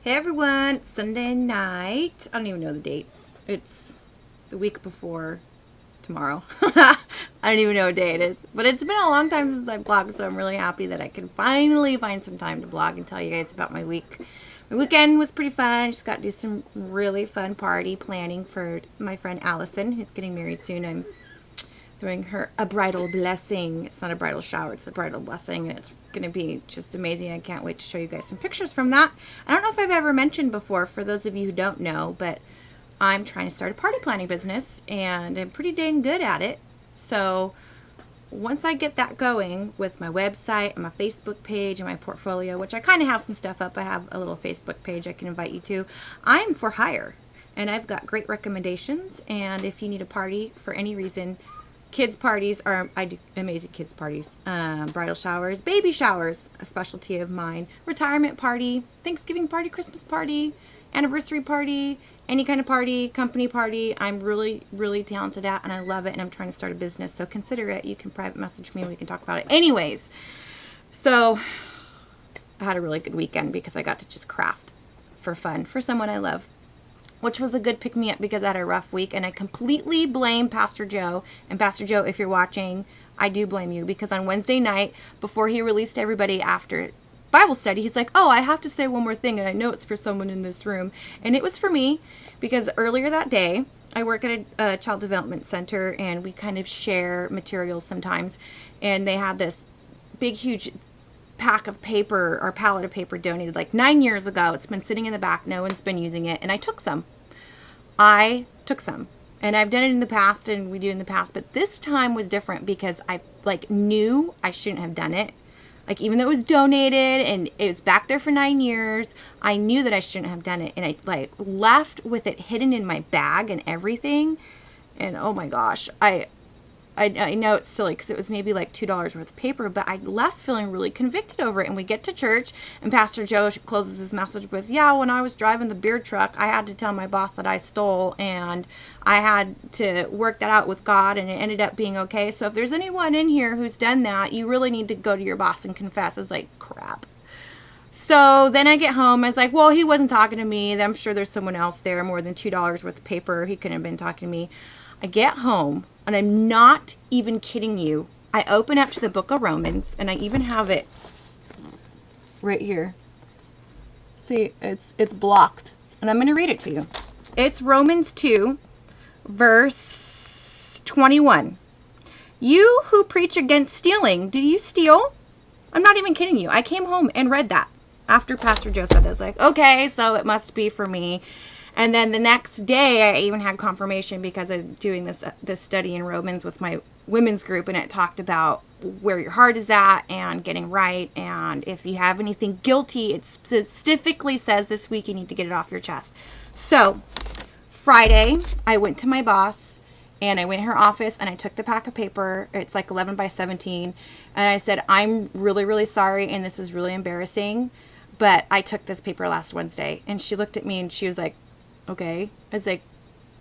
Hey everyone, it's Sunday night. I don't even know the date. It's the week before tomorrow. I don't even know what day it is. But it's been a long time since I've blogged, so I'm really happy that I can finally find some time to blog and tell you guys about my week. My weekend was pretty fun. I just got to do some really fun party planning for my friend Allison, who's getting married soon. I'm throwing her a bridal blessing. It's not a bridal shower, it's a bridal blessing, and it's going to be just amazing. I can't wait to show you guys some pictures from that. I don't know if I've ever mentioned before, for those of you who don't know, but I'm trying to start a party planning business, and I'm pretty dang good at it. So once I get that going with my website and my Facebook page and my portfolio, which I kind of have some stuff up, I have a little Facebook page I can invite you to. I'm for hire, and I've got great recommendations, and if you need a party for any reason, kids parties I do amazing kids parties, bridal showers, baby showers, a specialty of mine, retirement party, Thanksgiving party, Christmas party, anniversary party, any kind of party, company party. I'm really, really talented at, and I love it, and I'm trying to start a business, so consider it. You can private message me, we can talk about it. Anyways, so I had a really good weekend because I got to just craft for fun for someone I love, which was a good pick-me-up because I had a rough week, and I completely blame Pastor Joe. And Pastor Joe, if you're watching, I do blame you, because on Wednesday night, before he released everybody after Bible study, he's like, oh, I have to say one more thing, and I know it's for someone in this room. And it was for me, because earlier that day, I work at a child development center, and we kind of share materials sometimes, and they had this big, huge pack of paper or pallet of paper donated like 9 years ago. It's been sitting in the back. No one's been using it. And I took some. And I've done it in the past, and we do in the past, but this time was different because I knew I shouldn't have done it. Like, even though it was donated and it was back there for 9 years, I knew that I shouldn't have done it. And I left with it hidden in my bag and everything. And oh my gosh, I know it's silly because it was maybe like $2 worth of paper, but I left feeling really convicted over it. And we get to church, and Pastor Joe closes his message with, yeah, when I was driving the beer truck, I had to tell my boss that I stole, and I had to work that out with God, and it ended up being okay. So if there's anyone in here who's done that, you really need to go to your boss and confess. It's like, crap. So then I get home. I was like, well, he wasn't talking to me. I'm sure there's someone else there, more than $2 worth of paper. He couldn't have been talking to me. I get home, and I'm not even kidding you. I open up to the book of Romans, and I even have it right here. See, it's blocked, and I'm going to read it to you. It's Romans 2, verse 21. You who preach against stealing, do you steal? I'm not even kidding you. I came home and read that after Pastor Joe said that. I was like, okay, so it must be for me. And then the next day, I even had confirmation because I was doing this study in Romans with my women's group, and it talked about where your heart is at and getting right. And if you have anything guilty, it specifically says this week you need to get it off your chest. So Friday, I went to my boss, and I went in her office, and I took the pack of paper. It's like 11 by 17. And I said, I'm really, really sorry, and this is really embarrassing, but I took this paper last Wednesday. And she looked at me, and she was like, okay. I was like,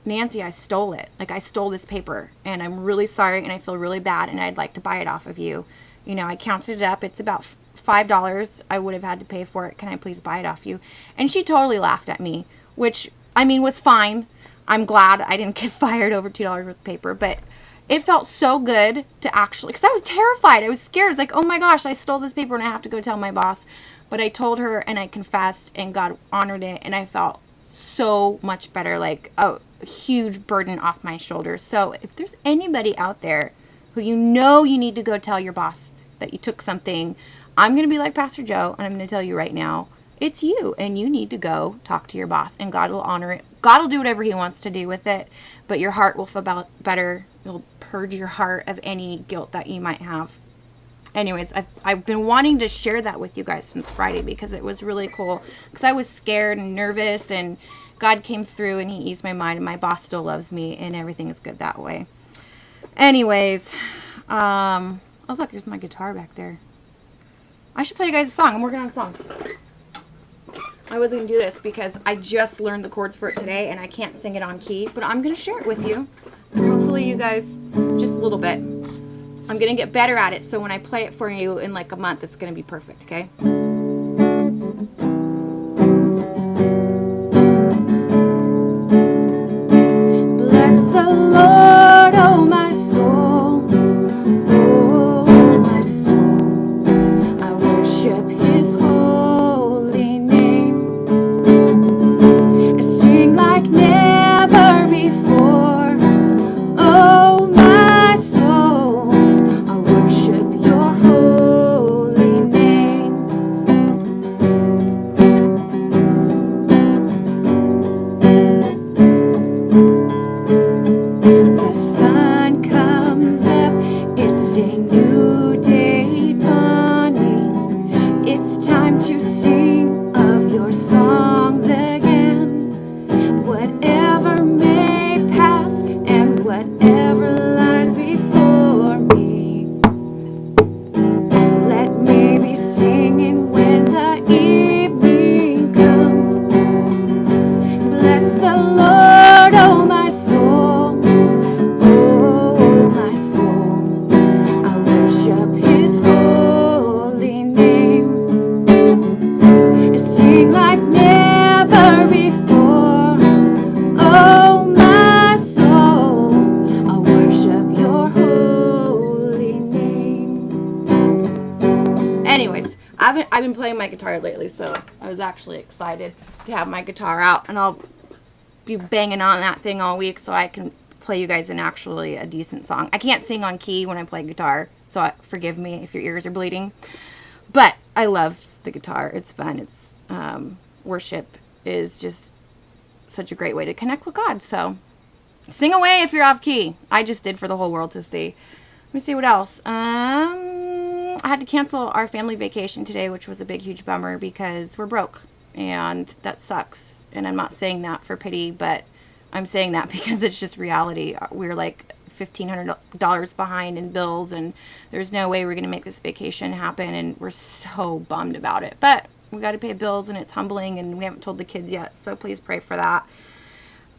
Nancy, I stole it. Like, I stole this paper, and I'm really sorry, and I feel really bad, and I'd like to buy it off of you. You know, I counted it up. It's about $5 I would have had to pay for it. Can I please buy it off you? And she totally laughed at me, which, I mean, was fine. I'm glad I didn't get fired over $2 worth of paper, but it felt so good to actually, because I was terrified. I was scared. It's like, oh my gosh, I stole this paper, and I have to go tell my boss. But I told her, and I confessed, and God honored it, and I felt so much better, like a huge burden off my shoulders. So if there's anybody out there who you know you need to go tell your boss that you took something, I'm going to be like Pastor Joe, and I'm going to tell you right now, it's you, and you need to go talk to your boss, and God will honor it. God will do whatever he wants to do with it, but your heart will feel better. It'll purge your heart of any guilt that you might have. Anyways, I've been wanting to share that with you guys since Friday because it was really cool. Because I was scared and nervous, and God came through, and he eased my mind, and my boss still loves me, and everything is good that way. Anyways, oh look, there's my guitar back there. I should play you guys a song. I'm working on a song. I wasn't going to do this because I just learned the chords for it today, and I can't sing it on key, but I'm going to share it with you. Hopefully you guys, just a little bit. I'm going to get better at it, so when I play it for you in like a month, it's going to be perfect, okay? time to sing of your songs again. Whatever may pass and whatever lies before me, let me be singing when the evening comes. Bless the Lord, oh my soul, oh my soul. I worship his holy name and sing like never before. Oh my soul, I worship your holy name. Anyways, I've been playing my guitar lately, so I was actually excited to have my guitar out, and I'll be banging on that thing all week so I can play you guys actually a decent song. I can't sing on key when I play guitar, so forgive me if your ears are bleeding. But I love the guitar. It's fun. It's worship is just such a great way to connect with God. So sing away if you're off key. I just did for the whole world to see. Let me see what else. I had to cancel our family vacation today, which was a big, huge bummer because we're broke, and that sucks. And I'm not saying that for pity, but I'm saying that because it's just reality. We're like $1,500 behind in bills, and there's no way we're going to make this vacation happen, and we're so bummed about it. But we got to pay bills, and it's humbling, and we haven't told the kids yet, so please pray for that.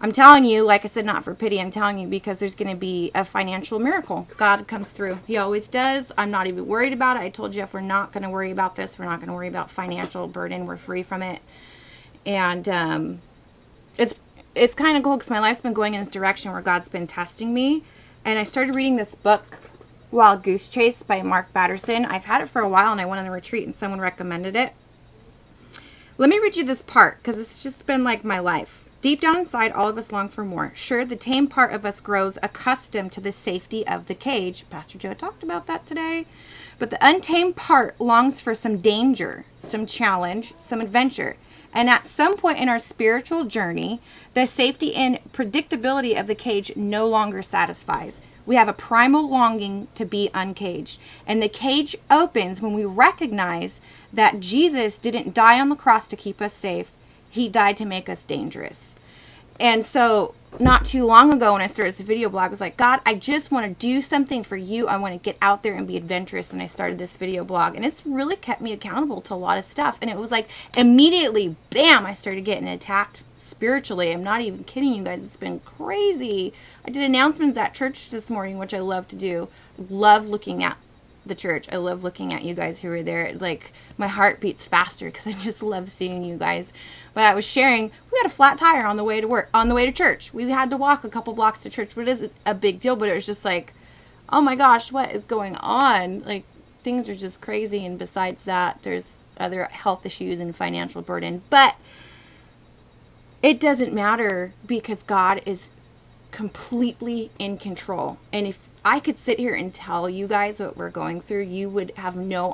I'm telling you, like I said, not for pity. I'm telling you because there's going to be a financial miracle. God comes through. He always does. I'm not even worried about it. I told Jeff we're not going to worry about this. We're not going to worry about financial burden. We're free from it. And it's kind of cool because my life's been going in this direction where God's been testing me. And I started reading this book, Wild Goose Chase by Mark Batterson. I've had it for a while, and I went on a retreat, and someone recommended it. Let me read you this part because it's just been like my life. Deep down inside, all of us long for more. Sure, the tame part of us grows accustomed to the safety of the cage. Pastor Joe talked about that today. But the untamed part longs for some danger, some challenge, some adventure. And at some point in our spiritual journey, the safety and predictability of the cage no longer satisfies. We have a primal longing to be uncaged. And the cage opens when we recognize that Jesus didn't die on the cross to keep us safe. He died to make us dangerous. And so not too long ago when I started this video blog, I was like, God, I just want to do something for you. I want to get out there and be adventurous. And I started this video blog, and it's really kept me accountable to a lot of stuff. And it was like immediately, bam, I started getting attacked spiritually. I'm not even kidding you guys. It's been crazy. I did announcements at church this morning, which I love to do. Love looking at the church. I love looking at you guys who are there. Like my heart beats faster because I just love seeing you guys. But I was sharing, we had a flat tire on the way to work, on the way to church. We had to walk a couple blocks to church, but it is a big deal. But it was just like, oh my gosh, what is going on? Like things are just crazy. And besides that, there's other health issues and financial burden. But it doesn't matter because God is completely in control. And if I could sit here and tell you guys what we're going through, you would have no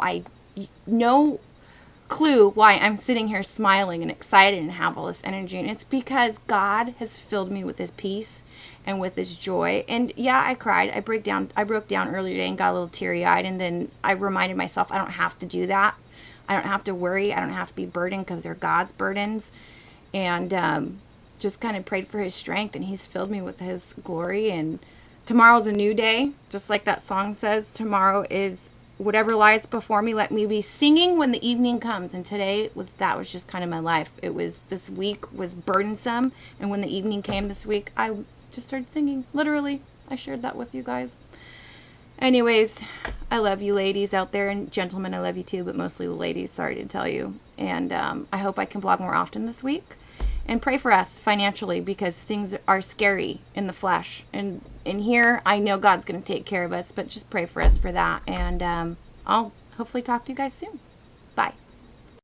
clue why I'm sitting here smiling and excited and have all this energy. And it's because God has filled me with his peace and with his joy. And yeah, I cried. I broke down earlier today and got a little teary-eyed. And then I reminded myself I don't have to do that. I don't have to worry. I don't have to be burdened because they're God's burdens. And just kind of prayed for his strength, and he's filled me with his glory. And tomorrow's a new day, just like that song says. Tomorrow is whatever lies before me. Let me be singing when the evening comes. And today was just kind of my life. This week was burdensome, and when the evening came this week, I just started singing. Literally, I shared that with you guys. Anyways, I love you ladies out there, and gentlemen, I love you too, but mostly the ladies, sorry to tell you. And I hope I can blog more often this week. And pray for us financially because things are scary in the flesh. And in here, I know God's going to take care of us, but just pray for us for that. And I'll hopefully talk to you guys soon.